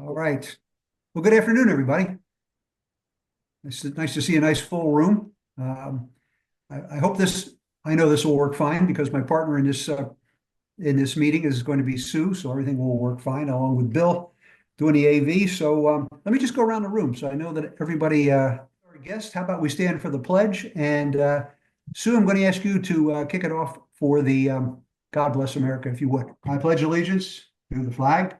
All right. Well, good afternoon, everybody. Nice to see a nice full room. I hope I know this will work fine because my partner in this meeting is going to be Sue, so everything will work fine along with Bill doing the AV. So let me just go around the room so I know that everybody, our guest, how about we stand for the pledge? And Sue, I'm going to ask you to kick it off for the God Bless America, if you would. I pledge allegiance to the flag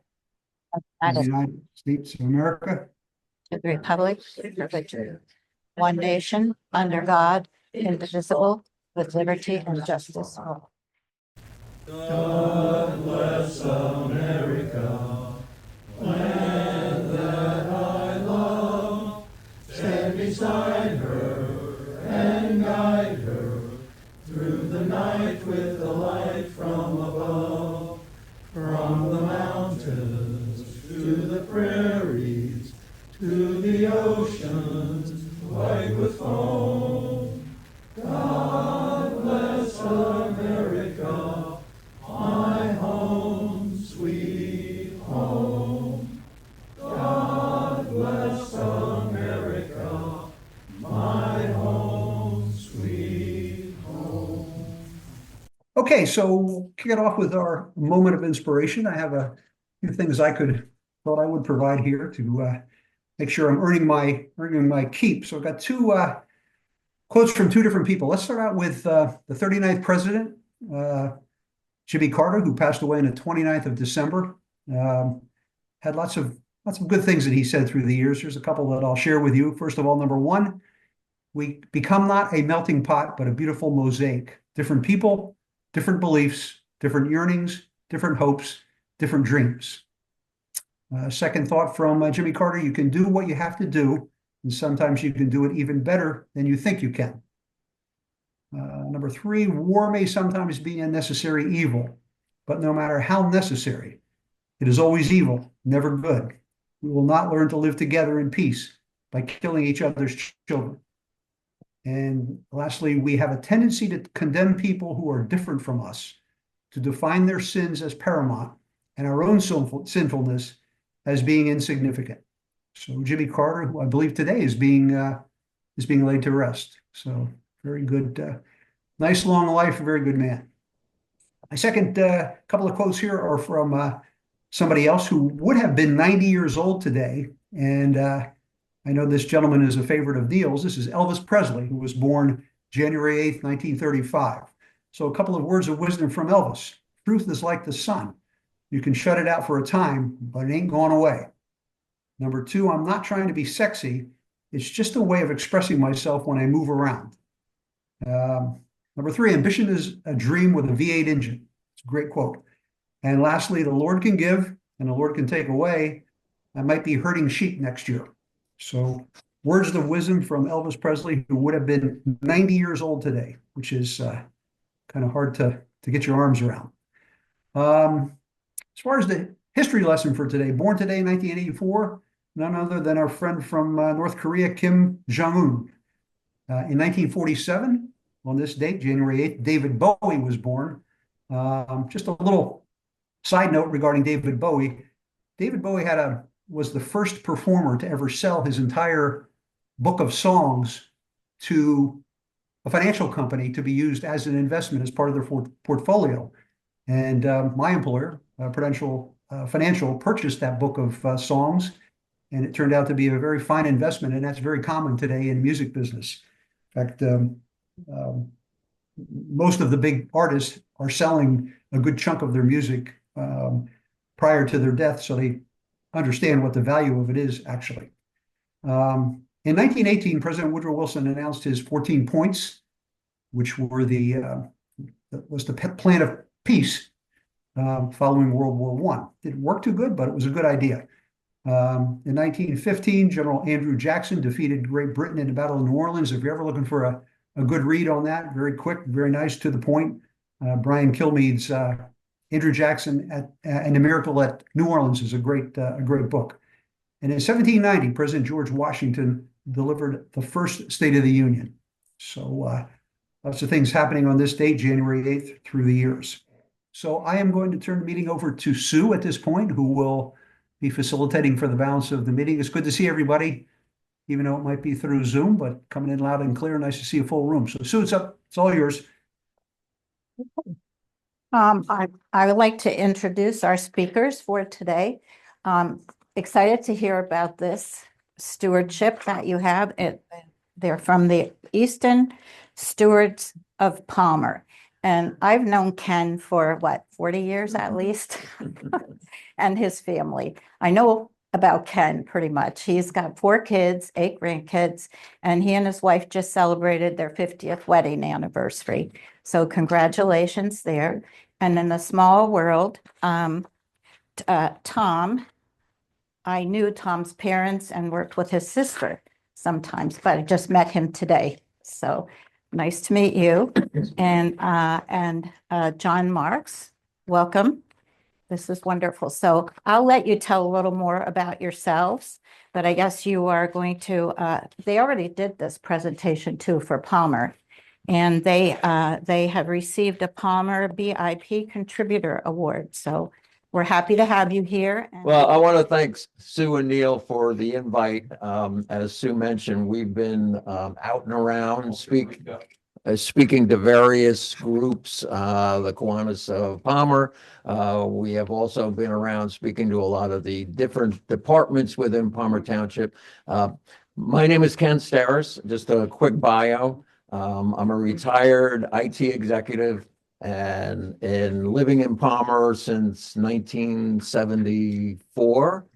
of the United United States of America. to the republic for which one nation under God, indivisible, with liberty and justice for all. God bless America, land that I love. Stand beside her and guide her through the night with the light from above. From the mountains to the prairies, to the oceans white with foam. God bless America, my home, sweet home. God bless America, my home, sweet home. Okay, so we'll kick it off with our moment of inspiration. I have a few things thought I would provide here to make sure I'm earning my keep. So I've got two quotes from two different people. Let's start out with the 39th president, Jimmy Carter, who passed away on the 29th of December. Had lots of good things that he said through the years. Here's a couple that I'll share with you. First of all, number one, we become not a melting pot, but a beautiful mosaic. Different people, different beliefs, different yearnings, different hopes, different dreams. Second thought from Jimmy Carter, you can do what you have to do, and sometimes you can do it even better than you think you can. Number three, war may sometimes be a necessary evil, but no matter how necessary, it is always evil, never good. We will not learn to live together in peace by killing each other's children. And lastly, we have a tendency to condemn people who are different from us, to define their sins as paramount and our own sinfulness as being insignificant. So Jimmy Carter, who I believe today is being laid to rest. So very good, nice long life, very good man. My second couple of quotes here are from somebody else who would have been 90 years old today, and I know this gentleman is a favorite of Neil's. This is Elvis Presley, who was born January 8th, 1935. So a couple of words of wisdom from Elvis. Truth is like the sun. You can shut it out for a time, but it ain't going away. Number two, I'm not trying to be sexy. It's just a way of expressing myself when I move around. Number three, ambition is a dream with a V8 engine. It's a great quote. And lastly, the Lord can give and the Lord can take away. I might be herding sheep next year. So words of wisdom from Elvis Presley, who would have been 90 years old today, which is kind of hard to get your arms around. As far as the history lesson for today, born today in 1984, none other than our friend from North Korea, Kim Jong-un. In 1947, on this date, January 8th, David Bowie was born. Just a little side note regarding David Bowie. David Bowie was the first performer to ever sell his entire book of songs to a financial company to be used as an investment as part of their portfolio. And my employer, Prudential Financial, purchased that book of songs, and it turned out to be a very fine investment, and that's very common today in music business. In fact, most of the big artists are selling a good chunk of their music prior to their death, so they understand what the value of it is, actually. In 1918, President Woodrow Wilson announced his 14 points, which were was the plan of peace following World War I. Didn't work too good, but it was a good idea. In 1915, General Andrew Jackson defeated Great Britain in the Battle of New Orleans. If you're ever looking for a good read on that, very quick, very nice, to the point. Brian Kilmeade's Andrew Jackson and the Miracle at New Orleans is a great book. And in 1790, President George Washington delivered the first State of the Union. So lots of things happening on this date, January 8th, through the years. So I am going to turn the meeting over to Sue at this point, who will be facilitating for the balance of the meeting. It's good to see everybody, even though it might be through Zoom, but coming in loud and clear. Nice to see a full room. So Sue, it's all yours. I would like to introduce our speakers for today. Excited to hear about this stewardship that you have. They're from the Easton Stewards of Palmer. And I've known Ken for 40 years at least, and his family. I know about Ken pretty much. He's got 4 kids, 8 grandkids, and he and his wife just celebrated their 50th wedding anniversary. So congratulations there. And in a small world, Tom, I knew Tom's parents and worked with his sister sometimes, but I just met him today. So nice to meet you. And John Marks, welcome. This is wonderful. So I'll let you tell a little more about yourselves, but I guess you are going to, they already did this presentation too for Palmer. And they have received a Palmer BIP Contributor Award. So we're happy to have you here. Well, I want to thank Sue and Neil for the invite. As Sue mentioned, we've been out and around speaking to various groups, the Kiwanis of Palmer. We have also been around speaking to a lot of the different departments within Palmer Township. My name is Ken Stewards. Just a quick bio. I'm a retired IT executive and living in Palmer since 1974.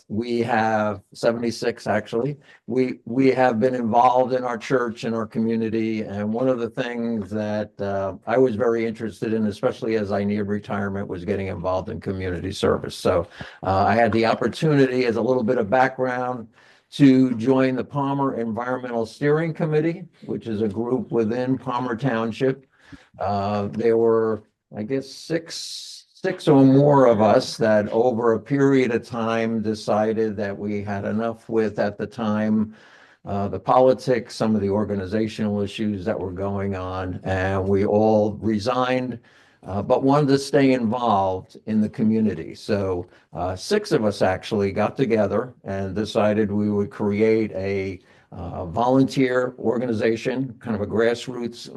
We have 76 actually. We have been involved in our church and our community. And one of the things that I was very interested in, especially as I neared retirement, was getting involved in community service. So I had the opportunity, as a little bit of background, to join the Palmer Environmental Steering Committee, which is a group within Palmer Township. There were, I guess, six or more of us that over a period of time decided that we had enough with, at the time, the politics, some of the organizational issues that were going on, and we all resigned, but wanted to stay involved in the community. So 6 of us actually got together and decided we would create a volunteer organization, kind of a grassroots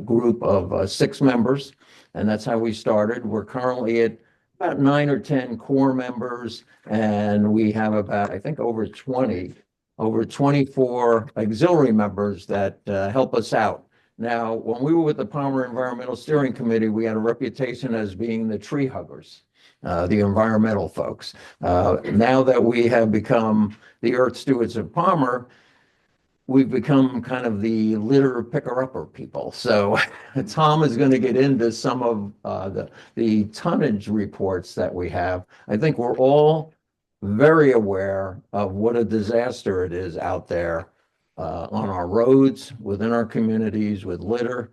group of 6 members. And that's how we started. We're currently at about 9 or 10 core members, and we have about, I think, over 24 auxiliary members that help us out. Now, when we were with the Palmer Environmental Steering Committee, we had a reputation as being the tree huggers, the environmental folks. Now that we have become the Earth Stewards of Palmer, we've become kind of the litter picker-upper people. So Tom is going to get into some of the tonnage reports that we have. I think we're all very aware of what a disaster it is out there on our roads, within our communities, with litter,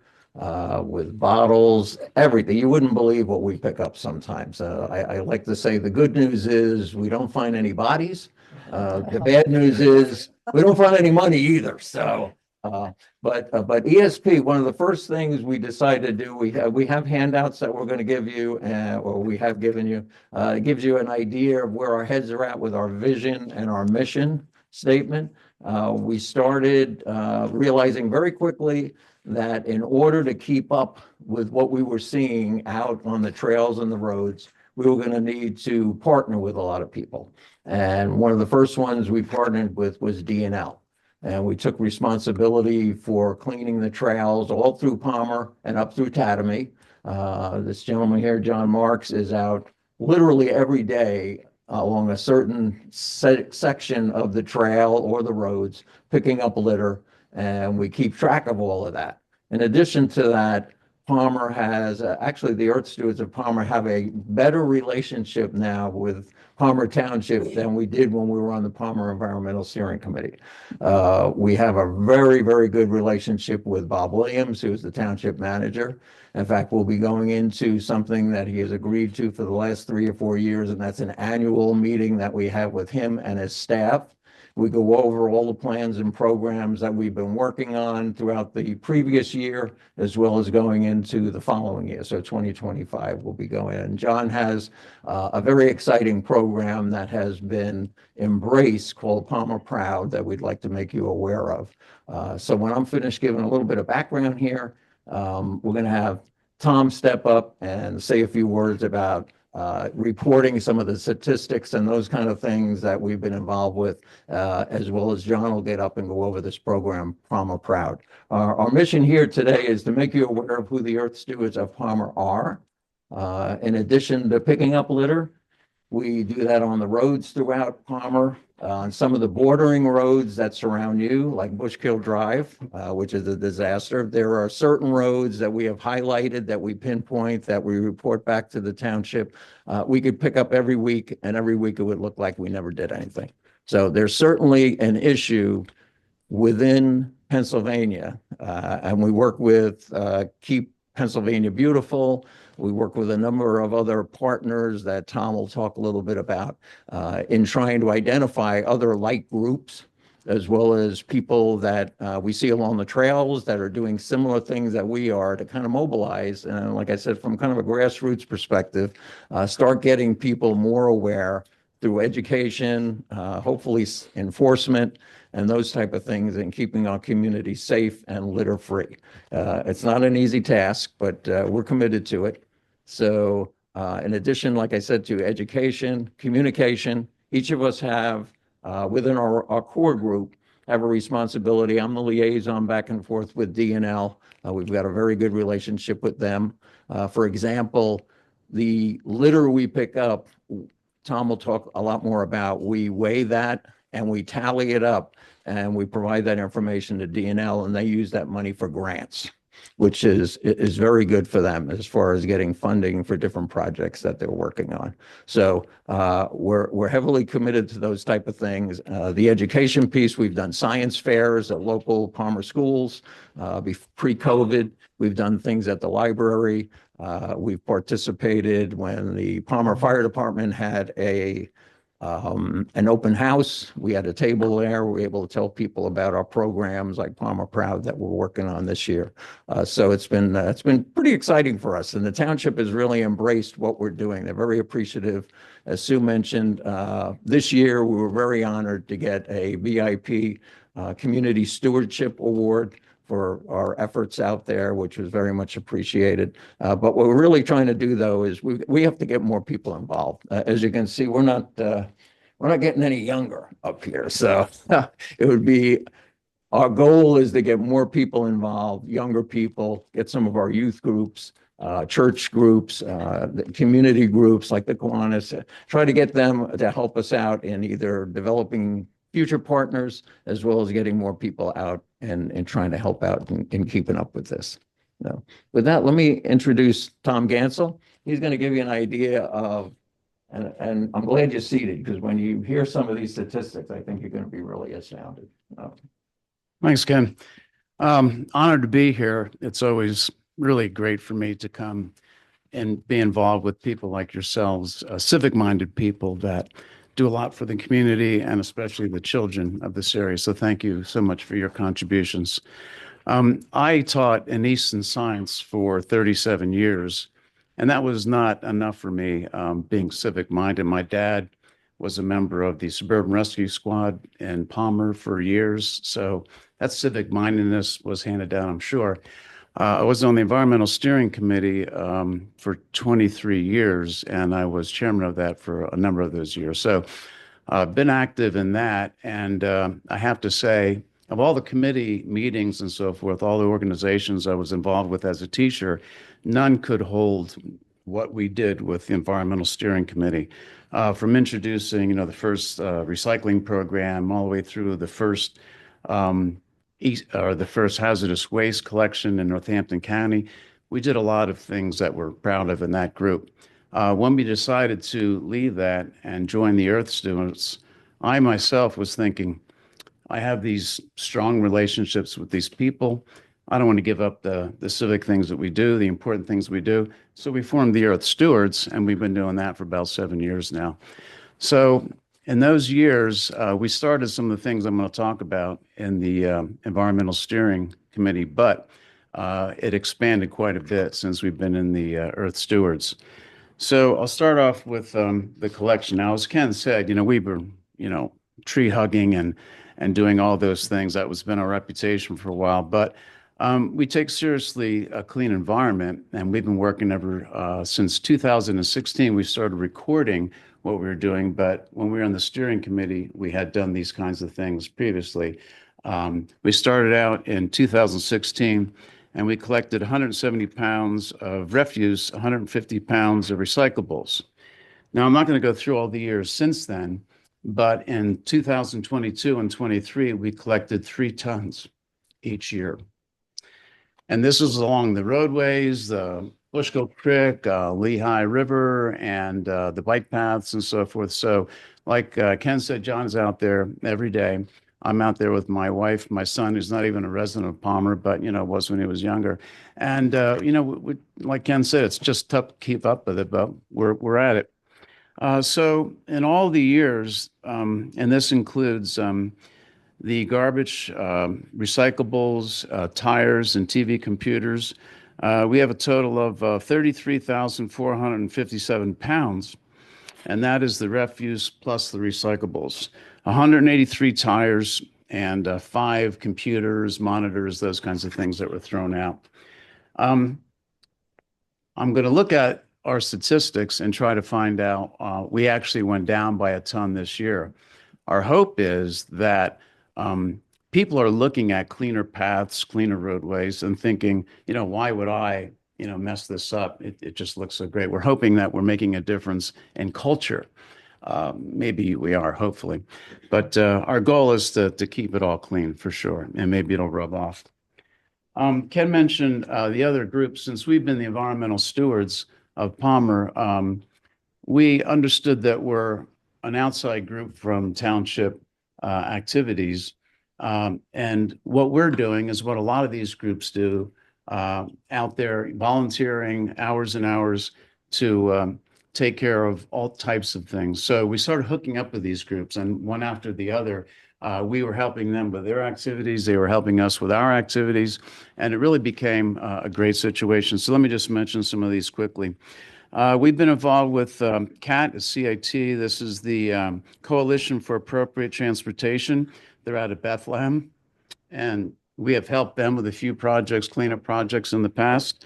with bottles, everything. You wouldn't believe what we pick up sometimes. I like to say the good news is we don't find any bodies. The bad news is we don't find any money either. So, but ESP, one of the first things we decided to do, we have handouts that we're going to give you, or we have given you. It gives you an idea of where our heads are at with our vision and our mission statement. We started realizing very quickly that in order to keep up with what we were seeing out on the trails and the roads, we were going to need to partner with a lot of people. And one of the first ones we partnered with was DNL. And we took responsibility for cleaning the trails all through Palmer and up through Tatamy. This gentleman here, John Marks, is out literally every day along a certain section of the trail or the roads, picking up litter, and we keep track of all of that. In addition to that, Palmer has, actually the Earth Stewards of Palmer have a better relationship now with Palmer Township than we did when we were on the Palmer Environmental Steering Committee. We have a very, very good relationship with Bob Williams, who is the township manager. In fact, we'll be going into something that he has agreed to for the last 3 or 4 years, and that's an annual meeting that we have with him and his staff. We go over all the plans and programs that we've been working on throughout the previous year, as well as going into the following year. So 2025 will be going in. John has a very exciting program that has been embraced called Palmer Proud that we'd like to make you aware of. So when I'm finished giving a little bit of background here, we're going to have Tom step up and say a few words about reporting some of the statistics and those kind of things that we've been involved with, as well as John will get up and go over this program, Palmer Proud. Our mission here today is to make you aware of who the Earth Stewards of Palmer are. In addition to picking up litter, we do that on the roads throughout Palmer, on some of the bordering roads that surround you, like Bushkill Drive, which is a disaster. There are certain roads that we have highlighted, that we pinpoint, that we report back to the township. We could pick up every week, and every week it would look like we never did anything. So there's certainly an issue within Pennsylvania, and we work with Keep Pennsylvania Beautiful. We work with a number of other partners that Tom will talk a little bit about in trying to identify other like groups, as well as people that we see along the trails that are doing similar things that we are, to kind of mobilize. And like I said, from kind of a grassroots perspective, start getting people more aware through education, hopefully enforcement, and those type of things, and keeping our community safe and litter free. It's not an easy task, but we're committed to it. So in addition, like I said, to education, communication, each of us have within our core group have a responsibility. I'm the liaison back and forth with DNL. We've got a very good relationship with them. For example, the litter we pick up, Tom will talk a lot more about. We weigh that and we tally it up, and we provide that information to DNL, and they use that money for grants, which is very good for them as far as getting funding for different projects that they're working on. So we're heavily committed to those type of things. The education piece, we've done science fairs at local Palmer schools. Pre-COVID, we've done things at the library. We've participated when the Palmer Fire Department had an open house. We had a table there. We were able to tell people about our programs like Palmer Proud that we're working on this year. So it's been pretty exciting for us, and the township has really embraced what we're doing. They're very appreciative. As Sue mentioned, this year we were very honored to get a VIP Community Stewardship Award for our efforts out there, which was very much appreciated. But what we're really trying to do, though, is we have to get more people involved. As you can see, we're not getting any younger up here. So it would be, our goal is to get more people involved, younger people, get some of our youth groups, church groups, the community groups like the Kiwanis, try to get them to help us out in either developing future partners, as well as getting more people out and trying to help out in keeping up with this. So with that, let me introduce Tom Gansel. He's going to give you an idea of, and I'm glad you're seated, because when you hear some of these statistics, I think you're going to be really astounded. Thanks, Ken. Honored to be here. It's always really great for me to come and be involved with people like yourselves, civic-minded people that do a lot for the community and especially the children of this area. So thank you so much for your contributions. I taught in Easton science for 37 years, and that was not enough for me, being civic-minded. My dad was a member of the Suburban Rescue Squad in Palmer for years, so that civic-mindedness was handed down, I'm sure. I was on the Environmental Steering Committee for 23 years, and I was chairman of that for a number of those years. So I've been active in that, and I have to say, of all the committee meetings and so forth, all the organizations I was involved with as a teacher, none could hold what we did with the Environmental Steering Committee. From introducing, the first recycling program, all the way through the first hazardous waste collection in Northampton County. We did a lot of things that we're proud of in that group. When we decided to leave that and join the Earth Stewards, I myself was thinking, I have these strong relationships with these people. I don't want to give up the civic things that we do, the important things we do. So we formed the Earth Stewards, and we've been doing that for about 7 years now. So in those years, we started some of the things I'm going to talk about in the Environmental Steering Committee, but it expanded quite a bit since we've been in the Earth Stewards. So I'll start off with the collection. Now, as Ken said, we were, tree hugging and doing all those things. That was been our reputation for a while, but we take seriously a clean environment, and we've been working ever since 2016. We started recording what we were doing, but when we were on the steering committee, we had done these kinds of things previously. We started out in 2016, and we collected 170 pounds of refuse, 150 pounds of recyclables. Now, I'm not going to go through all the years since then, but in 2022 and 23, we collected 3 tons each year. And this was along the roadways, the Bushkill Creek, Lehigh River, and the bike paths and so forth. So like Ken said, John's out there every day. I'm out there with my wife, my son, who's not even a resident of Palmer, but, was when he was younger. And, like Ken said, it's just tough to keep up with it, but we're at it. So in all the years, and this includes the garbage, recyclables, tires, and TV computers, we have a total of 33,457 pounds, and that is the refuse plus the recyclables. 183 tires and 5 computers, monitors, those kinds of things that were thrown out. I'm going to look at our statistics and try to find out, we actually went down by a ton this year. Our hope is that people are looking at cleaner paths, cleaner roadways, and thinking, why would I, mess this up? It just looks so great. We're hoping that we're making a difference in culture. Maybe we are, hopefully. But our goal is to keep it all clean for sure, and maybe it'll rub off. Ken mentioned the other groups. Since we've been the environmental stewards of Palmer, we understood that we're an outside group from Township activities. And what we're doing is what a lot of these groups do out there, volunteering hours and hours to take care of all types of things. So we started hooking up with these groups, and one after the other, we were helping them with their activities. They were helping us with our activities, and it really became a great situation. So let me just mention some of these quickly. We've been involved with CAT, C-A-T. This is the Coalition for Appropriate Transportation. They're out of Bethlehem, and we have helped them with a few projects, cleanup projects in the past.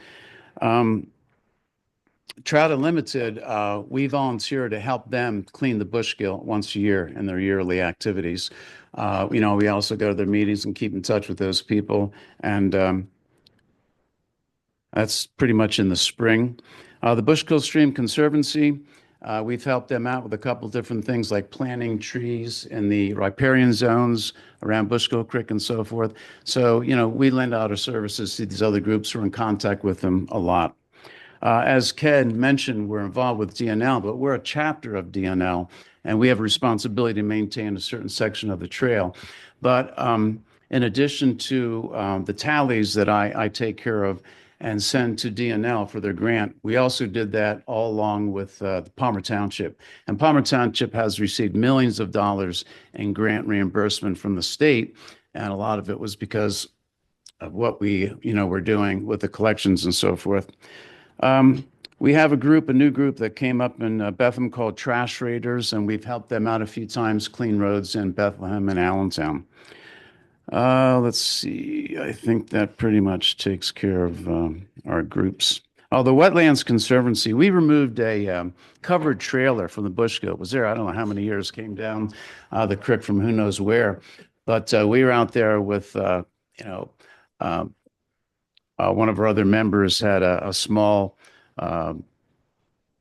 Trout Unlimited, we volunteer to help them clean the Bushkill once a year in their yearly activities. We also go to their meetings and keep in touch with those people, and that's pretty much in the spring. The Bushkill Stream Conservancy, we've helped them out with a couple different things like planting trees in the riparian zones around Bushkill Creek and so forth. So, we lend out our services to these other groups. We're in contact with them a lot. As Ken mentioned, we're involved with DNL, but we're a chapter of DNL, and we have a responsibility to maintain a certain section of the trail. But in addition to the tallies that I take care of and send to DNL for their grant, we also did that all along with the Palmer Township. And Palmer Township has received millions of dollars in grant reimbursement from the state, and a lot of it was because of what we, were doing with the collections and so forth. We have a new group that came up in Bethlehem called Trash Raiders, and we've helped them out a few times clean roads in Bethlehem and Allentown. Let's see, I think that pretty much takes care of our groups. Oh, the Wetlands Conservancy, we removed a covered trailer from the Bushkill. It was there, I don't know how many years, came down the creek from who knows where. But we were out there with, one of our other members had a small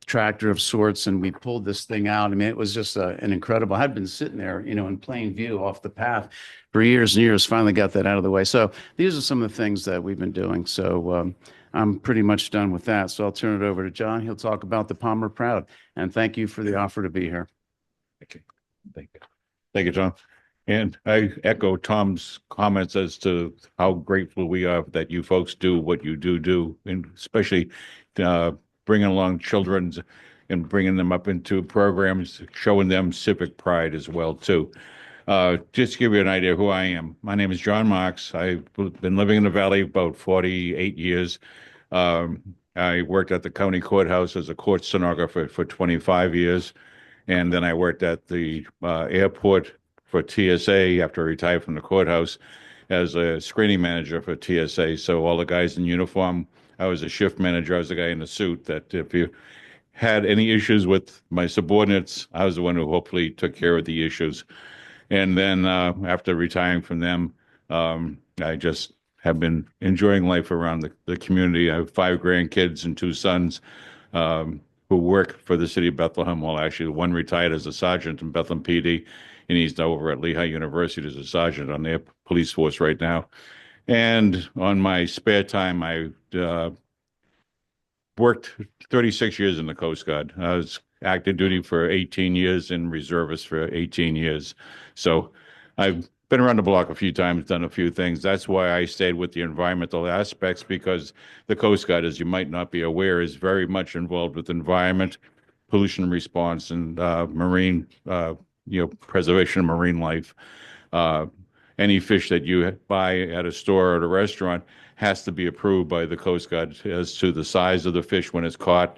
tractor of sorts, and we pulled this thing out. I mean, it was just an incredible, I'd been sitting there, in plain view off the path for years and years, finally got that out of the way. So these are some of the things that we've been doing. So I'm pretty much done with that. So I'll turn it over to John. He'll talk about the Palmer Proud. And thank you for the offer to be here. Okay. Thank you. Thank you, John. And I echo Tom's comments as to how grateful we are that you folks do what you do, and especially bringing along children and bringing them up into programs, showing them civic pride as well too. Just to give you an idea who I am, my name is John Marks. I've been living in the Valley about 48 years. I worked at the county courthouse as a court stenographer for 25 years. And then I worked at the airport for TSA after I retired from the courthouse as a screening manager for TSA. So all the guys in uniform, I was a shift manager. I was the guy in the suit that if you had any issues with my subordinates, I was the one who hopefully took care of the issues. And then after retiring from them, I just have been enjoying life around the community. I have 5 grandkids and 2 sons who work for the city of Bethlehem. Well, actually, one retired as a sergeant in Bethlehem PD, and he's now over at Lehigh University as a sergeant on their police force right now. And on my spare time, I worked 36 years in the Coast Guard. I was active duty for 18 years and reservist for 18 years. So I've been around the block a few times, done a few things. That's why I stayed with the environmental aspects, because the Coast Guard, as you might not be aware, is very much involved with environment, pollution response, and marine, preservation of marine life. Any fish that you buy at a store or at a restaurant has to be approved by the Coast Guard as to the size of the fish when it's caught,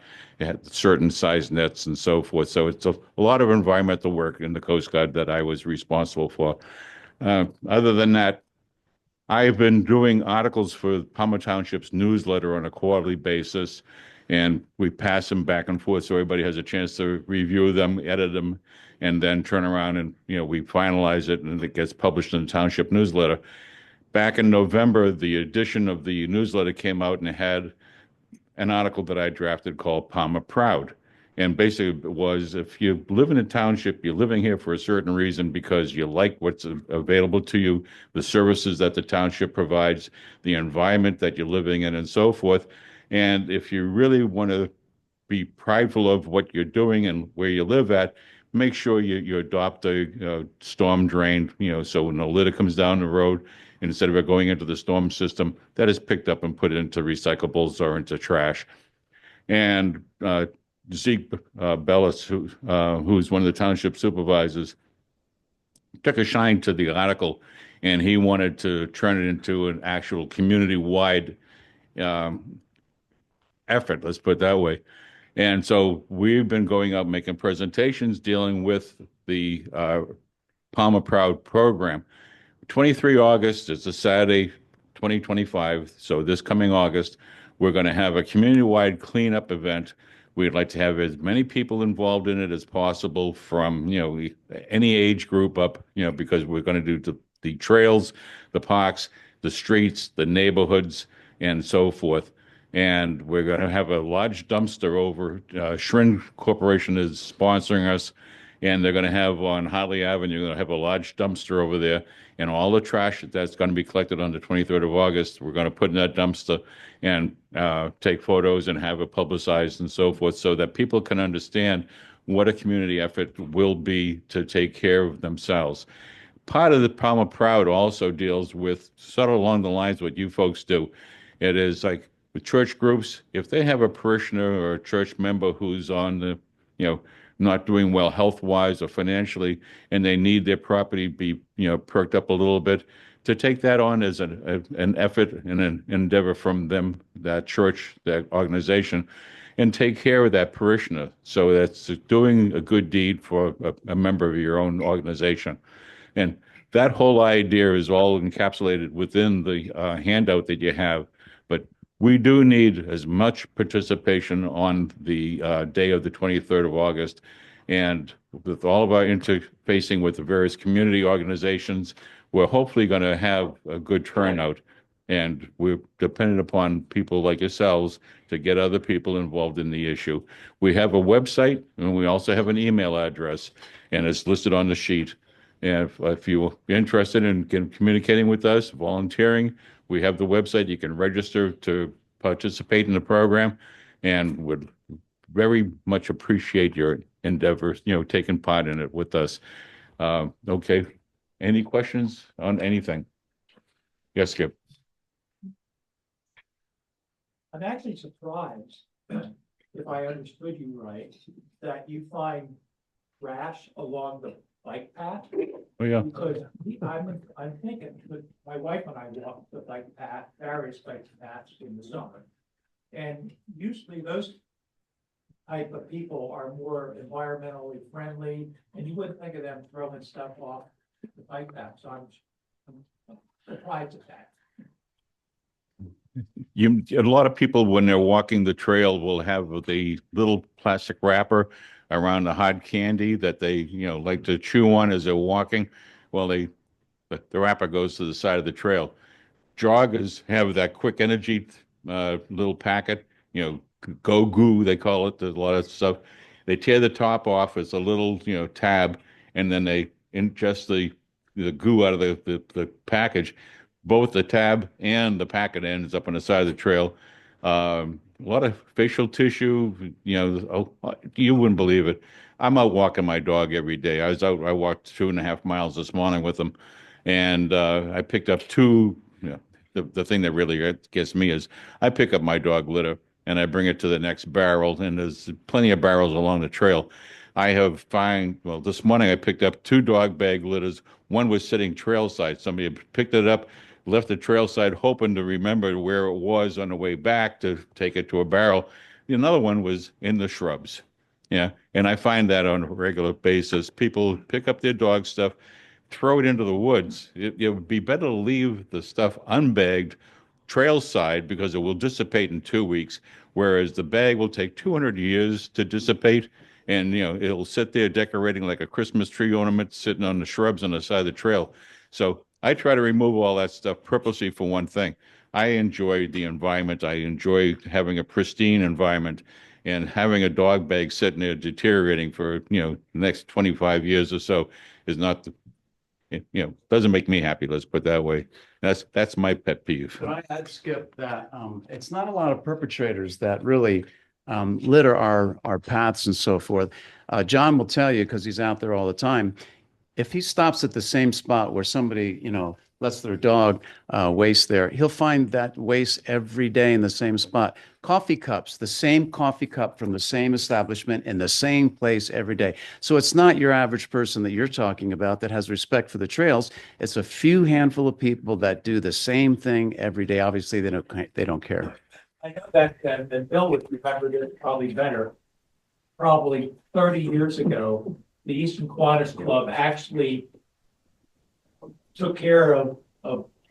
certain size nets and so forth. So it's a lot of environmental work in the Coast Guard that I was responsible for. Other than that, I've been doing articles for Palmer Township's newsletter on a quarterly basis, and we pass them back and forth so everybody has a chance to review them, edit them, and then turn around and, we finalize it and it gets published in the Township newsletter. Back in November, the edition of the newsletter came out and it had an article that I drafted called Palmer Proud. And basically it was, if you live in a township, you're living here for a certain reason because you like what's available to you, the services that the township provides, the environment that you're living in, and so forth. And if you really want to be prideful of what you're doing and where you live at, make sure you adopt a storm drain, so when the litter comes down the road, instead of it going into the storm system, that is picked up and put into recyclables or into trash. And Zeke Bellis, who's one of the township supervisors, took a shine to the article, and he wanted to turn it into an actual community-wide effort, let's put it that way. And so we've been going out making presentations dealing with the Palmer Proud program. 23 August, it's a Saturday, 2025. So this coming August, we're going to have a community-wide cleanup event. We'd like to have as many people involved in it as possible from, any age group up, because we're going to do the trails, the parks, the streets, the neighborhoods, and so forth. And we're going to have a large dumpster over. Schrin Corporation is sponsoring us, and they're going to have on Hartley Avenue, they're going to have a large dumpster over there, and all the trash that's going to be collected on the 23rd of August, we're going to put in that dumpster and take photos and have it publicized and so forth, so that people can understand what a community effort will be to take care of themselves. Part of the Palmer Proud also deals with sort of along the lines of what you folks do. It is like with church groups, if they have a parishioner or a church member who's on the, not doing well health-wise or financially, and they need their property be, perked up a little bit, to take that on as an effort and an endeavor from them, that church, that organization, and take care of that parishioner. So that's doing a good deed for a member of your own organization. And that whole idea is all encapsulated within the handout that you have. But we do need as much participation on the day of the 23rd of August. And with all of our interfacing with the various community organizations, we're hopefully going to have a good turnout. And we're dependent upon people like yourselves to get other people involved in the issue. We have a website, and we also have an email address, and it's listed on the sheet. And if you're interested in communicating with us, volunteering, we have the website. You can register to participate in the program, and would very much appreciate your endeavors, taking part in it with us. Okay. Any questions on anything? Yes, Skip. I'm actually surprised if I understood you right, that you find rash along the bike path. Oh, yeah. Because I'm thinking, but my wife and I walk the bike path, various bike paths in the summer. And usually those type of people are more environmentally friendly, and you wouldn't think of them throwing stuff off the bike path, so I'm surprised at that. A lot of people, when they're walking the trail, will have the little plastic wrapper around the hard candy that they, like to chew on as they're walking. Well, the wrapper goes to the side of the trail. Joggers have that quick energy little packet, go goo, they call it. There's a lot of stuff. They tear the top off. It's a little, tab, and then they ingest the goo out of the package. Both the tab and the packet ends up on the side of the trail. A lot of facial tissue, you wouldn't believe it. I'm out walking my dog every day. I walked 2.5 miles this morning with him, and I picked up two. The thing that really gets me is I pick up my dog litter and I bring it to the next barrel, and there's plenty of barrels along the trail. This morning I picked up 2 dog bag litters. One was sitting trail side. Somebody had picked it up, left the trail side, hoping to remember where it was on the way back to take it to a barrel. Another one was in the shrubs. Yeah. And I find that on a regular basis. People pick up their dog stuff, throw it into the woods. It would be better to leave the stuff unbagged trail side because it will dissipate in 2 weeks, whereas the bag will take 200 years to dissipate. And, it'll sit there decorating like a Christmas tree ornament sitting on the shrubs on the side of the trail. So I try to remove all that stuff purposely for one thing. I enjoy the environment. I enjoy having a pristine environment, and having a dog bag sitting there deteriorating for, the next 25 years or so is not, doesn't make me happy. Let's put it that way. That's my pet peeve. But I'd skip that. It's not a lot of perpetrators that really litter our paths and so forth. John will tell you, because he's out there all the time, if he stops at the same spot where somebody, lets their dog waste there, he'll find that waste every day in the same spot. Coffee cups, the same coffee cup from the same establishment in the same place every day. So it's not your average person that you're talking about that has respect for the trails. It's a few handful of people that do the same thing every day. Obviously, they don't care. I know that Bill would remember this probably better. Probably 30 years ago, the Easton Kiwanis Club actually took care of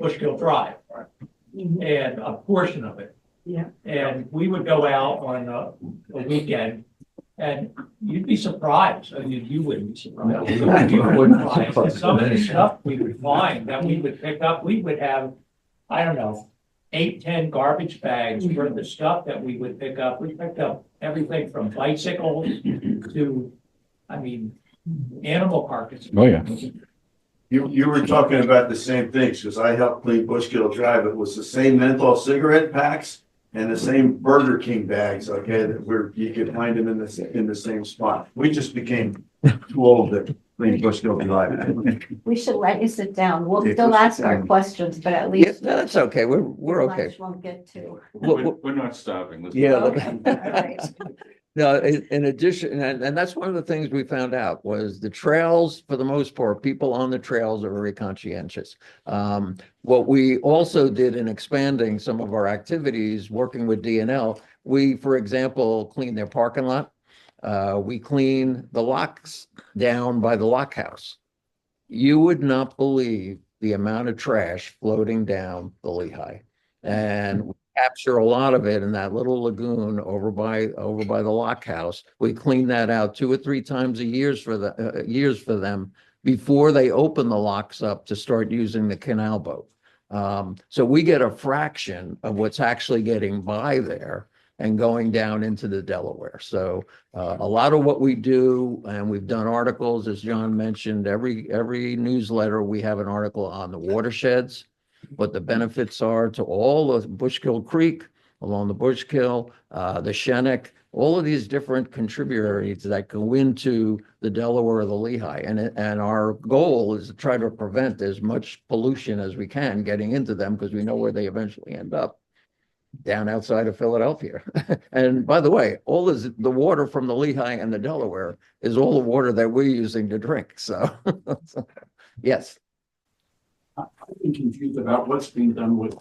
Bushkill Drive, right? And a portion of it. Yeah. And we would go out on a weekend, and you'd be surprised. I mean, you wouldn't be surprised. You wouldn't be surprised. Some of the stuff we would find that we would pick up, we would have, I don't know, 8, 10 garbage bags for the stuff that we would pick up. We picked up everything from bicycles to, animal carcasses. Oh, yeah. You were talking about the same things, because I helped clean Bushkill Drive. It was the same menthol cigarette packs and the same Burger King bags, okay, that you could find them in the same spot. We just became too old to clean Bushkill Drive. We should let you sit down. We'll still ask our questions, but at Yeah, least. that's okay. We're okay. lunch won't get to. We're not stopping. Yeah. Okay, all right. No, in addition, and that's one of the things we found out was the trails, for the most part, people on the trails are very conscientious. What we also did in expanding some of our activities, working with DNL, we, for example, clean their parking lot. We clean the locks down by the lock house. You would not believe the amount of trash floating down the Lehigh. And we capture a lot of it in that little lagoon over by the lock house. We clean that out 2 or 3 times a year for them before they open the locks up to start using the canal boat. So we get a fraction of what's actually getting by there and going down into the Delaware. So a lot of what we do, and we've done articles, as John mentioned, every newsletter, we have an article on the watersheds, what the benefits are to all of Bushkill Creek, along the Bushkill, the Shennick, all of these different contributaries that go into the Delaware or the Lehigh. And our goal is to try to prevent as much pollution as we can getting into them, because we know where they eventually end up. down outside of Philadelphia. And by the way, all is the water from the Lehigh and the Delaware is all the water that we're using to drink. So, yes. I've been confused about what's being done with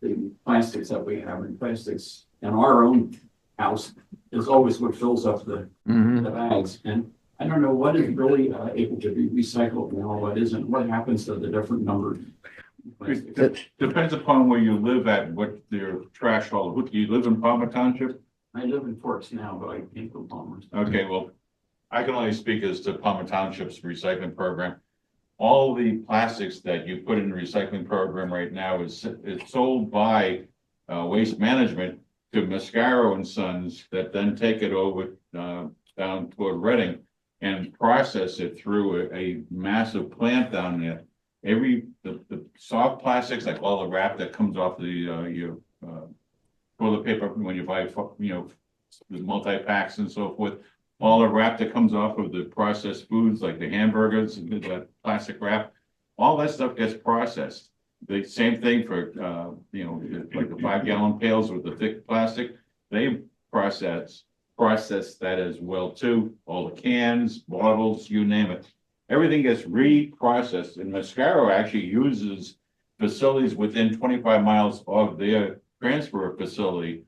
the plastics that we have, and plastics in our own house is always what fills up the bags. And I don't know what is really able to be recycled now, what isn't, what happens to the different numbered plastics. It depends upon where you live at, what your trash haul. You live in Palmer Township? I live in Forks now, but I came from Palmer's. Okay, well, I can only speak as to Palmer Township's recycling program. All the plastics that you put in the recycling program right now is sold by Waste Management to Mascaro and Sons, that then take it over down toward Reading and process it through a massive plant down there. The soft plastics, like all the wrap that comes off the your toilet paper when you buy, the multi-packs and so forth, all the wrap that comes off of the processed foods, like the hamburgers and that plastic wrap, all that stuff gets processed. The same thing for, like the 5-gallon pails with the thick plastic, they process that as well too. All the cans, bottles, you name it. Everything gets reprocessed, and Mascaro actually uses facilities within 25 miles of their transfer facility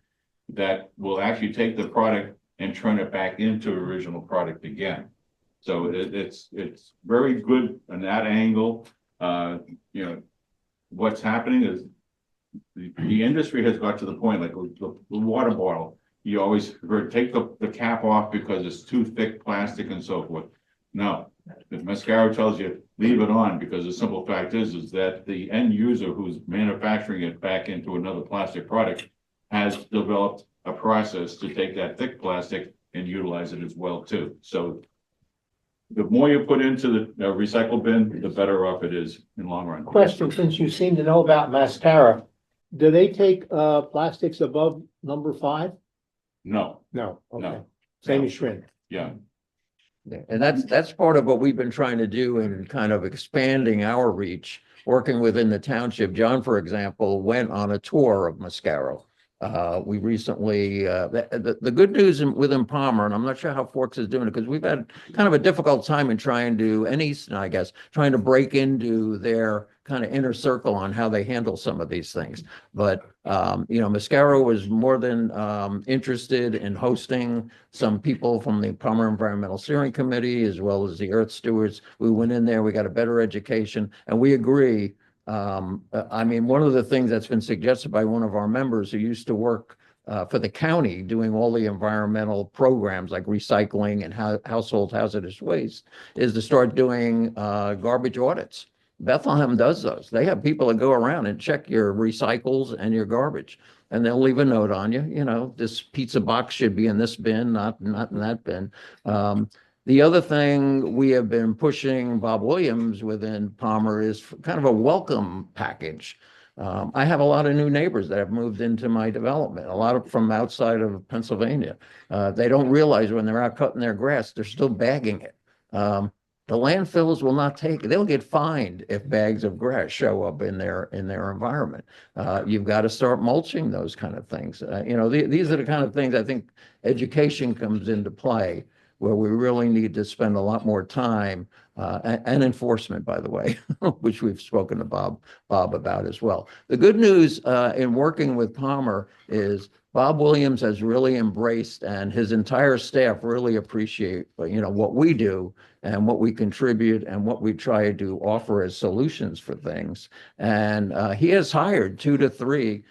that will actually take the product and turn it back into original product again. So it's very good on that angle. What's happening is the industry has got to the point, like the water bottle, you always take the cap off because it's too thick plastic and so forth. No, if Mascaro tells you leave it on, because the simple fact is that the end user who's manufacturing it back into another plastic product has developed a process to take that thick plastic and utilize it as well too. So the more you put into the recycle bin, the better off it is in the long run. Question, since you seem to know about mascara, do they take plastics above number 5? No, No, okay. No. Same as shrimp. yeah. Yeah, and that's part of what we've been trying to do in kind of expanding our reach, working within the township. John, for example, went on a tour of Mascaro. We recently, the good news within Palmer, and I'm not sure how Forks is doing it, because we've had kind of a difficult time in trying to, and Easton, I guess, trying to break into their kind of inner circle on how they handle some of these things. But, Mascaro was more than interested in hosting some people from the Palmer Environmental Steering Committee, as well as the Earth Stewards. We went in there, we got a better education, and we agree. One of the things that's been suggested by one of our members who used to work for the county doing all the environmental programs like recycling and household hazardous waste is to start doing garbage audits. Bethlehem does those. They have people that go around and check your recycles and your garbage, and they'll leave a note on you. This pizza box should be in this bin, not in that bin. The other thing we have been pushing Bob Williams within Palmer is kind of a welcome package. I have a lot of new neighbors that have moved into my development, a lot of from outside of Pennsylvania. They don't realize when they're out cutting their grass, they're still bagging it. The landfills will not take it. They'll get fined if bags of grass show up in their environment. You've got to start mulching those kind of things. These are the kind of things I think education comes into play, where we really need to spend a lot more time and enforcement, by the way, which we've spoken to Bob about as well. The good news in working with Palmer is Bob Williams has really embraced, and his entire staff really appreciate, what we do and what we contribute and what we try to offer as solutions for things. And he has hired 2 to 3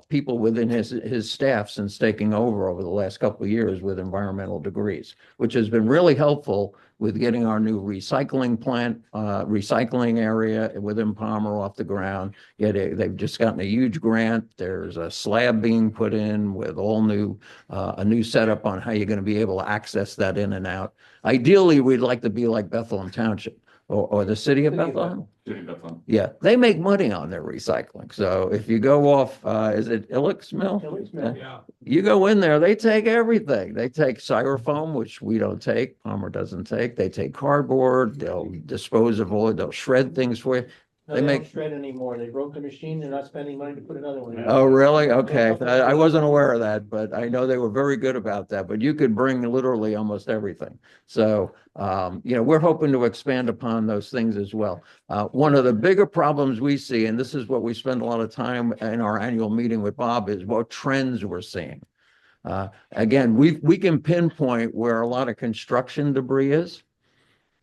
people within his staff since taking over the last couple of years with environmental degrees, which has been really helpful with getting our new recycling plant, recycling area within Palmer off the ground. They've just gotten a huge grant. There's a slab being put in with a new setup on how you're going to be able to access that in and out. Ideally, we'd like to be like Bethlehem Township or the city of Bethlehem. Yeah, they make money on their recycling. So if you go off, is it Illick's Mill? Yeah. You go in there, they take everything. They take styrofoam, which we don't take, Palmer doesn't take. They take cardboard, they'll dispose of all, they'll shred things for you. No, They they make- don't shred anymore. They broke the machine. They're not spending money to put another one in. Oh, really? Okay. I wasn't aware of that, but I know they were very good about that. But you could bring literally almost everything. So, we're hoping to expand upon those things as well. One of the bigger problems we see, and this is what we spend a lot of time in our annual meeting with Bob, is what trends we're seeing. Again, we can pinpoint where a lot of construction debris is.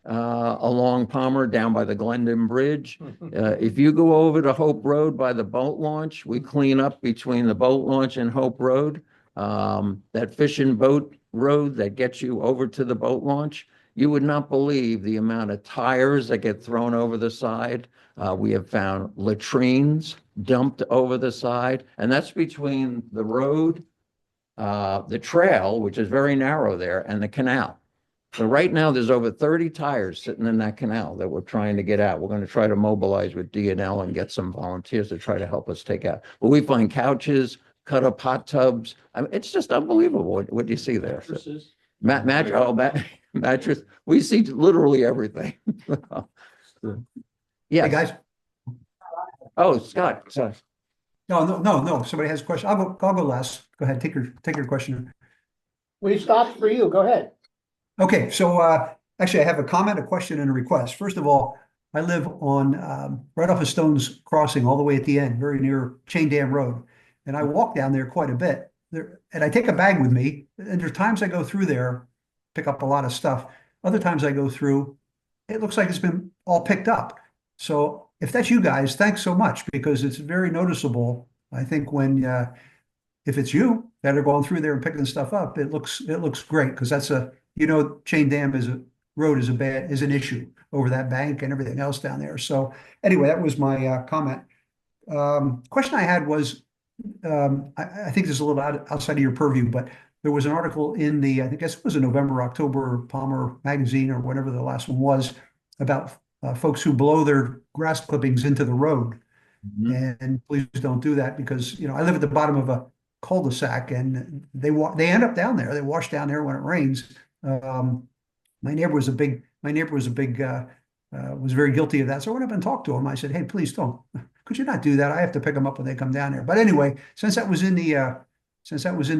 Along Palmer down by the Glendon Bridge. If you go over to Hope Road by the boat launch, we clean up between the boat launch and Hope Road. That fishing boat road that gets you over to the boat launch, you would not believe the amount of tires that get thrown over the side. We have found latrines dumped over the side, and that's between the road, the trail, which is very narrow there, and the canal. So right now, there's over 30 tires sitting in that canal that we're trying to get out. We're going to try to mobilize with DNL and get some volunteers to try to help us take out. But we find couches, cut up hot tubs. I mean, it's just unbelievable what you see there. Mattresses. Mattress. We see literally everything. Hey, Yes. guys. Oh, Scott. Sorry. No. Somebody has a question. I'll go last. Go ahead. Take your question. We stopped for you. Go ahead. Okay, so actually, I have a comment, a question, and a request. First of all, I live on right off of Stone's Crossing, all the way at the end, very near Chain Dam Road, and I walk down there quite a bit. And I take a bag with me. And there's times I go through there, pick up a lot of stuff. Other times I go through, it looks like it's been all picked up. So if that's you guys, thanks so much, because it's very noticeable. I think when if it's you that are going through there and picking stuff up, it looks great, because that's Chain Dam road is an issue over that bank and everything else down there. So anyway, that was my comment. Question I had was, I think this is a little outside of your purview, but there was an article in I guess it was a November, October Palmer magazine or whatever the last one was, about folks who blow their grass clippings into the road. Mhm. And please don't do that, because I live at the bottom of a cul-de-sac, and they end up down there. They wash down there when it rains. My neighbor was very guilty of that. So I went up and talked to him. I said, "Hey, please don't. Could you not do that? I have to pick them up when they come down here." But anyway, since that was in the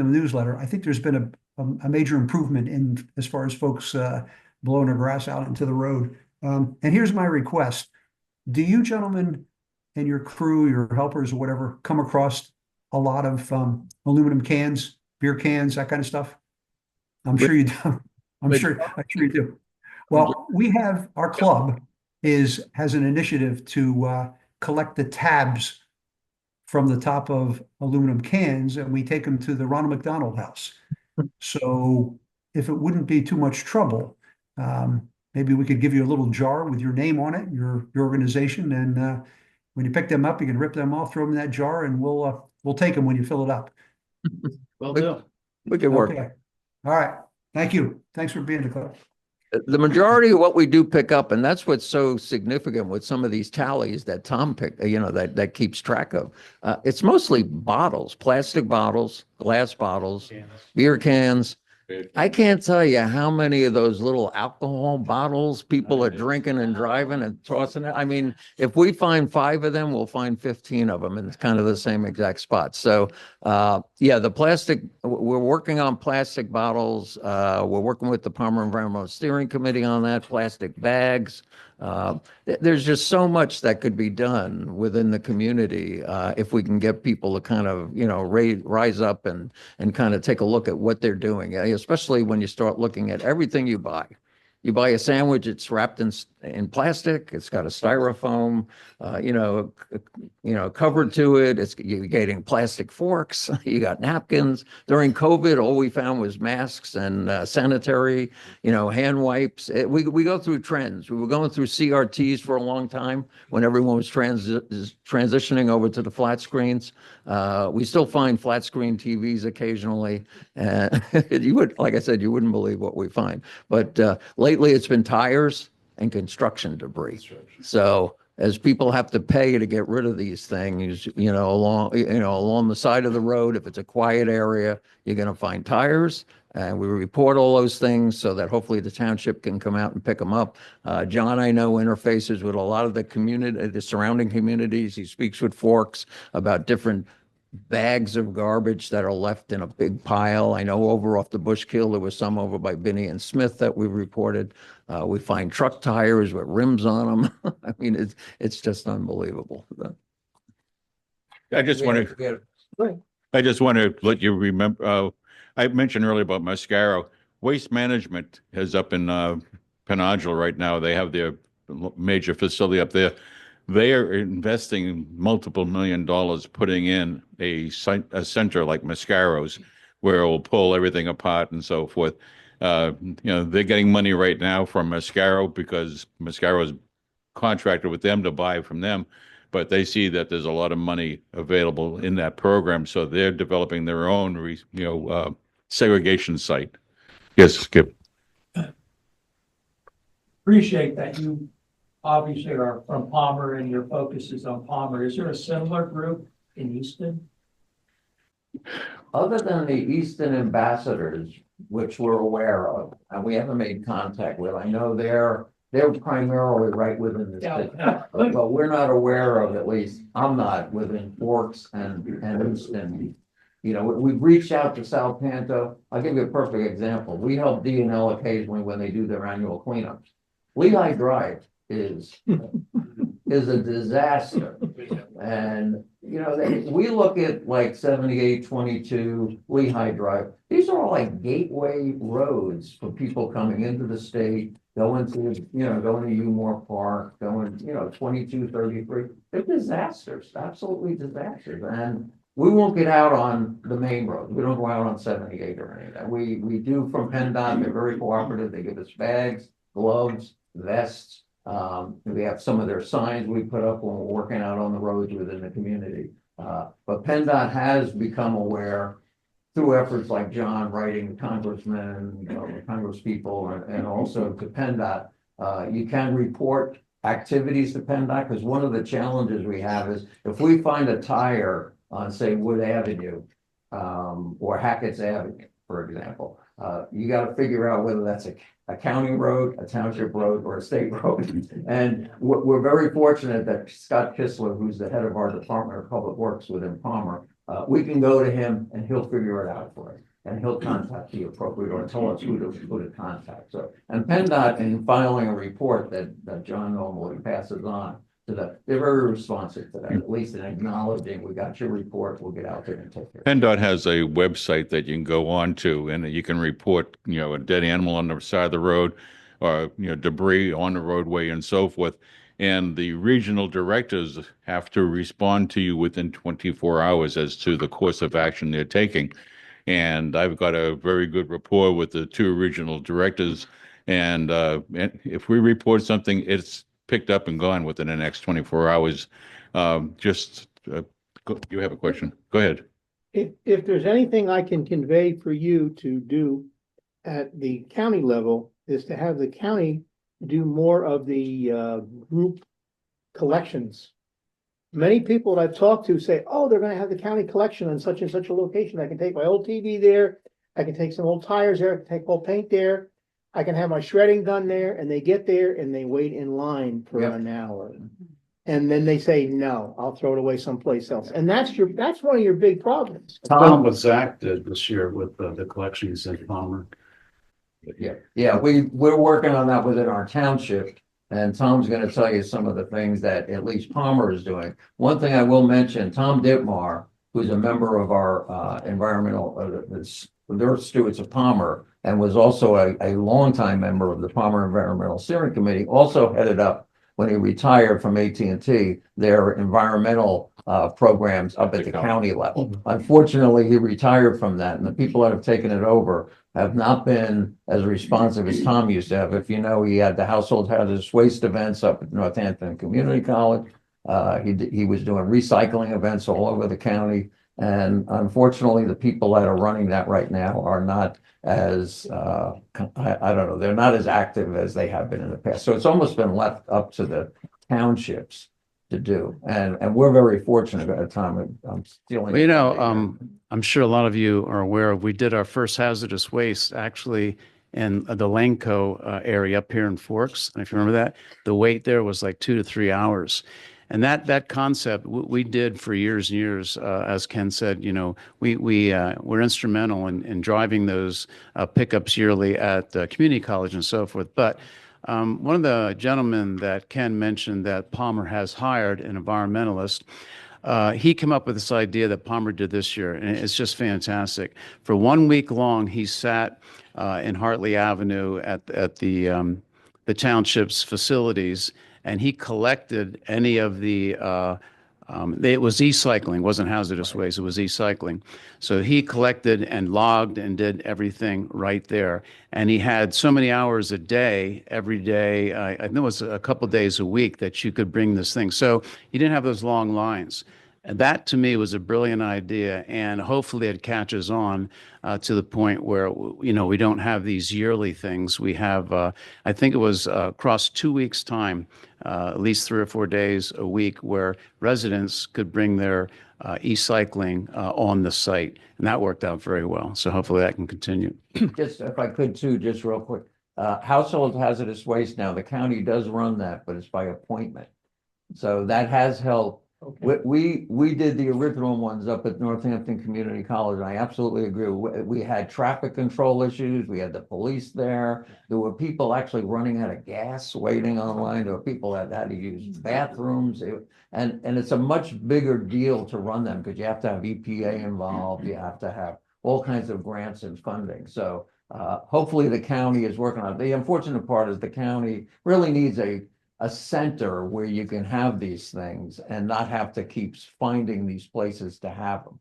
newsletter, I think there's been a major improvement in as far as folks blowing their grass out into the road. And here's my request: do you gentlemen and your crew, your helpers, or whatever, come across a lot of aluminum cans, beer cans, that kind of stuff? I'm sure you do. I'm sure you do. Well, we have our club has an initiative to collect the tabs from the top of aluminum cans, and we take them to the Ronald McDonald House. So if it wouldn't be too much trouble, maybe we could give you a little jar with your name on it, your organization, and when you pick them up, you can rip them off, throw them in that jar, and we'll take them when you fill it up. Well, do. We can work. Okay. All right. Thank you. Thanks for being the club. The majority of what we do pick up, and that's what's so significant with some of these tallies that Tom picked, that keeps track of. It's mostly bottles, plastic bottles, glass bottles, beer cans. I can't tell you how many of those little alcohol bottles people are drinking and driving and tossing it. I mean, if we find 5 of them, we'll find 15 of them in kind of the same exact spot. So, the plastic, we're working on plastic bottles. We're working with the Palmer Environmental Steering Committee on that, plastic bags. There's just so much that could be done within the community if we can get people to kind of, rise up and kind of take a look at what they're doing, especially when you start looking at everything you buy. You buy a sandwich, it's wrapped in plastic, it's got a styrofoam, covered to it. You're getting plastic forks, you got napkins. During COVID, all we found was masks and sanitary, hand wipes. We go through trends. We were going through CRTs for a long time when everyone was transitioning over to the flat screens. We still find flat screen TVs occasionally. Like I said, you wouldn't believe what we find. But lately it's been tires and construction debris. So as people have to pay to get rid of these things, along the side of the road, if it's a quiet area, you're going to find tires And we report all those things so that hopefully the township can come out and pick them up. John, I know, interfaces with a lot of the community, the surrounding communities. He speaks with Forks about different bags of garbage that are left in a big pile. I know over off the Bushkill, there was some over by Binney and Smith that we reported. We find truck tires with rims on them. I mean, it's just unbelievable. I just want to let you remember, I mentioned earlier about Mascaro. Waste Management is up in Penodville right now. They have their major facility up there. They are investing multiple $1 million putting in a center like Mascaro's, where it will pull everything apart and so forth. They're getting money right now from Mascaro because Mascaro's contracted with them to buy from them, but they see that there's a lot of money available in that program, so they're developing their own, segregation site. Yes, Skip. Appreciate that you obviously are from Palmer and your focus is on Palmer. Is there a similar group in Easton? Other than the Easton ambassadors, which we're aware of, and we haven't made contact with, I know they're primarily right within the city, but we're not aware of, at least I'm not, within Forks and Easton. We've reached out to Salpanto. I'll give you a perfect example. We help D&L occasionally when they do their annual cleanups. Lehigh Drive is a disaster. And, we look at like 7822 Lehigh Drive. These are all like gateway roads for people coming into the state, going to Umore Park, going, 2233. They're disasters, absolutely disasters. And we won't get out on the main road. We don't go out on 78 or any of that. We do from PennDOT. They're very cooperative. They give us bags, gloves, vests. We have some of their signs we put up when we're working out on the roads within the community. But PennDOT has become aware through efforts like John writing congressmen, congresspeople, and also to PennDOT. You can report activities to PennDOT, because one of the challenges we have is if we find a tire on, say, Wood Avenue or Hackett's Avenue, for example, you got to figure out whether that's a county road, a township road, or a state road. And we're very fortunate that Scott Kistler, who's the head of our Department of Public Works within Palmer, we can go to him and he'll figure it out for us. And he'll contact the appropriate or tell us who to contact. So, and PennDOT, in filing a report that John normally passes on to that, they're very responsive to that, at least in acknowledging we got your report, we'll get out there and take care. PennDOT has a website that you can go on to, and you can report, a dead animal on the side of the road, or debris on the roadway and so forth. And the regional directors have to respond to you within 24 hours as to the course of action they're taking. And I've got a very good rapport with the two regional directors. And if we report something, it's picked up and gone within the next 24 hours. You have a question? Go ahead. If there's anything I can convey for you to do at the county level, is to have the county do more of the group collections. Many people that I've talked to say, oh, they're gonna have the county collection on such and such a location. I can take my old TV there. I can take some old tires there. I can take old paint there. I can have my shredding done there, and they get there and they wait in line for an hour. And then they say, no, I'll throw it away someplace else. And that's one of your big problems. Tom, what Zach did this year with the collections in Palmer. Yeah, we're working on that within our township, and Tom's going to tell you some of the things that at least Palmer is doing. One thing I will mention, Tom Ditmar, who's a member of our they're Stewards of Palmer, and was also a longtime member of the Palmer Environmental Steering Committee, also headed up when he retired from AT&T, their environmental programs up at the county level. Unfortunately, he retired from that, and the people that have taken it over have not been as responsive as Tom used to have. If you know, he had the household hazardous waste events up at Northampton Community College. He was doing recycling events all over the county. And unfortunately, the people that are running that right now are not as, I don't know, they're not as active as they have been in the past. So it's almost been left up to the townships to do. And we're very fortunate at a time. I'm stealing. Well, you know, I'm sure a lot of you are aware of, we did our first hazardous waste actually in the Langco area up here in Forks. And if you remember that, the wait there was like 2 to 3 hours. And that concept we did for years and years, as Ken said, you know, we're instrumental in driving those pickups yearly at community college and so forth. But one of the gentlemen that Ken mentioned that Palmer has hired, an environmentalist, he came up with this idea that Palmer did this year, and it's just fantastic. For 1 week long, he sat in Hartley Avenue at the township's facilities, and he collected any of the it was e-cycling, wasn't hazardous waste, it was e-cycling. So he collected and logged and did everything right there. And he had so many hours a day, every day, I think it was a couple days a week that you could bring this thing. So you didn't have those long lines. And that to me was a brilliant idea, and hopefully it catches on to the point where, you know, we don't have these yearly things. We have, I think it was across 2 weeks' time, at least 3 or 4 days a week, where residents could bring their e-cycling on the site, and that worked out very well. So hopefully that can continue. Just if I could too, just real quick, household hazardous waste now, the county does run that, but it's by appointment. So that has helped. Okay. We did the original ones up at Northampton Community College, and I absolutely agree. We had traffic control issues. We had the police there. There were people actually running out of gas, waiting online. There were people that had to use bathrooms. And it's a much bigger deal to run them because you have to have EPA involved. You have to have all kinds of grants and funding. So hopefully the county is working on it. The unfortunate part is the county really needs a center where you can have these things and not have to keep finding these places to have them.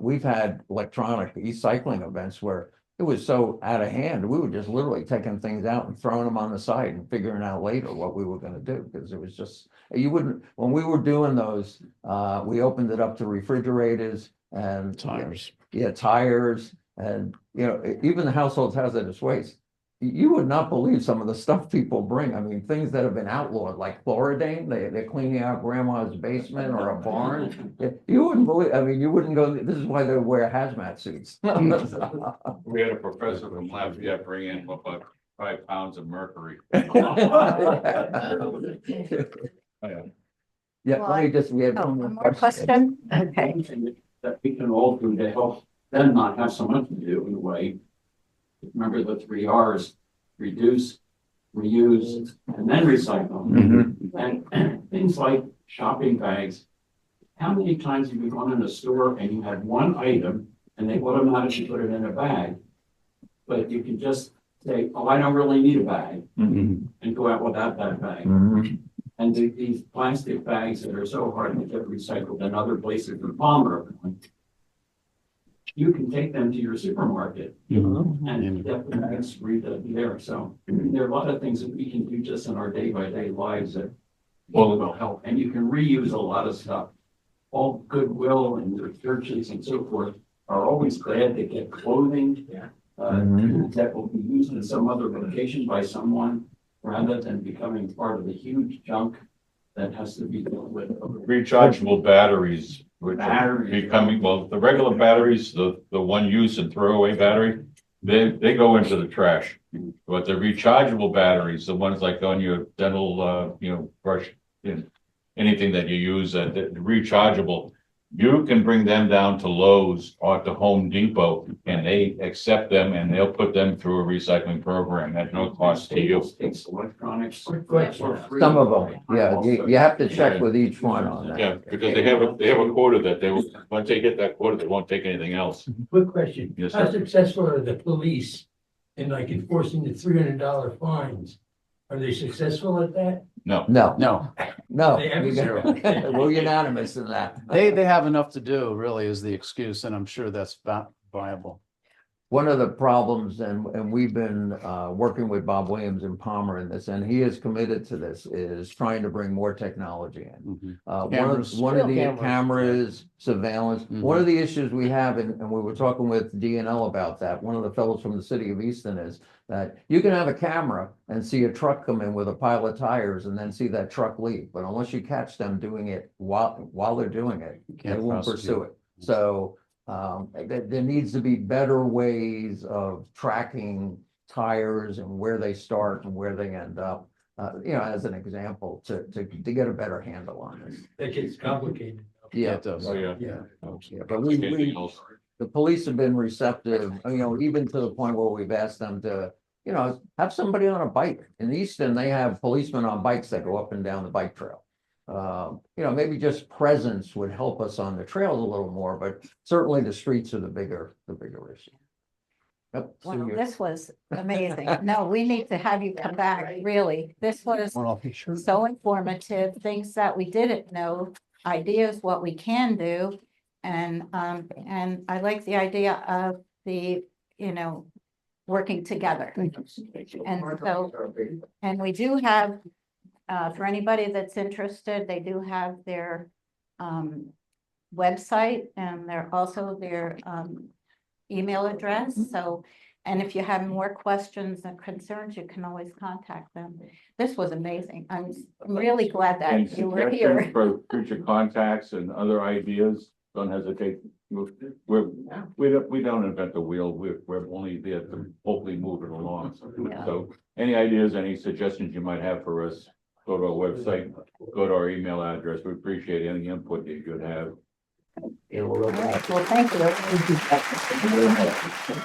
We've had electronic e-cycling events where it was so out of hand. We were just literally taking things out and throwing them on the side and figuring out later what we were going to do, because it was just, you wouldn't, when we were doing those, we opened it up to refrigerators and Tires. Yeah, tires, and you know, even the household hazardous waste. You would not believe some of the stuff people bring. I mean, things that have been outlawed, like chloridane. They're cleaning out grandma's basement or a barn. You wouldn't believe. I mean, you wouldn't go. This is why they wear hazmat suits. We had a professor from Lafayette bring in about 5 pounds of mercury. Yeah, Well, let me just. We had Oh, one one more more question. question? Okay. That we can all do to help them not have so much to do in a way. Remember the 3 R's: reduce, reuse, and then recycle. And things like shopping bags. How many times have you gone in a store and you had one item and they automatically put it in a bag? But you can just say, oh, I don't really need a bag, and go out without that bag. And these plastic bags that are so hard to get recycled in other places in Palmer, you can take them to your supermarket and get them there. So there are a lot of things that we can do just in our day-by-day lives that will help. And you can reuse a lot of stuff. All Goodwill and your churches and so forth are always glad to get clothing that will be used in some other location by someone, rather than becoming part of the huge junk that has to be dealt with. Rechargeable batteries, which are becoming, well, the regular batteries, the one use and throwaway battery, they go into the trash. But the rechargeable batteries, the ones like on your dental, brush, anything that you use, rechargeable, you can bring them down to Lowe's or to Home Depot, and they accept them and they'll put them through a recycling program at no cost to you. It's electronics. Some of them, yeah, you have to check with each one on that. Yeah, because they have a quota that they will, once they hit that quota, they won't take anything else. Quick question. Yes, How sir. successful are the police in like enforcing the $300 fines? Are they successful at that? No. No, They have you zero. got- we're unanimous in that. They have enough to do, really, is the excuse, and I'm sure that's viable. one of the problems, and we've been working with Bob Williams and Palmer in this, and he is committed to this, is trying to bring more technology in. Cameras. One of the Cameras. cameras, surveillance, one of the issues we have, and we were talking with DNL about that, one of the fellows from the city of Easton is that you can have a camera and see a truck come in with a pile of tires and then see that truck leave, but unless you catch them doing it while they're doing it, they Can't won't prosecute. pursue it. So there needs to be better ways of tracking tires and where they start and where they end up. As an example, to get a better handle on this. That gets complicated. Yeah, It does. Oh, yeah. Yeah. yeah, but the police have been receptive, even to the point where we've asked them to, have somebody on a bike. In Easton, they have policemen on bikes that go up and down the bike trail. Maybe just presence would help us on the trails a little more, but certainly the streets are the bigger issue. Yep. so Well, you're- this was amazing. No, we need to have you come back, really. This was so informative, things that we didn't know, ideas, what we can do. And I like the idea of the, working together. And so, and we do have, for anybody that's interested, they do have their website and they're also their email address. So, and if you have more questions and concerns, you can always contact them. This was amazing. I'm really glad And that you were suggestions here. for future contacts and other ideas, don't hesitate. We don't invent the wheel. We're only there to hopefully move it along. Yeah. So any ideas, any suggestions you might have for us, go to our website, go to our email address. We appreciate any input that you could have. All right, well, thank you.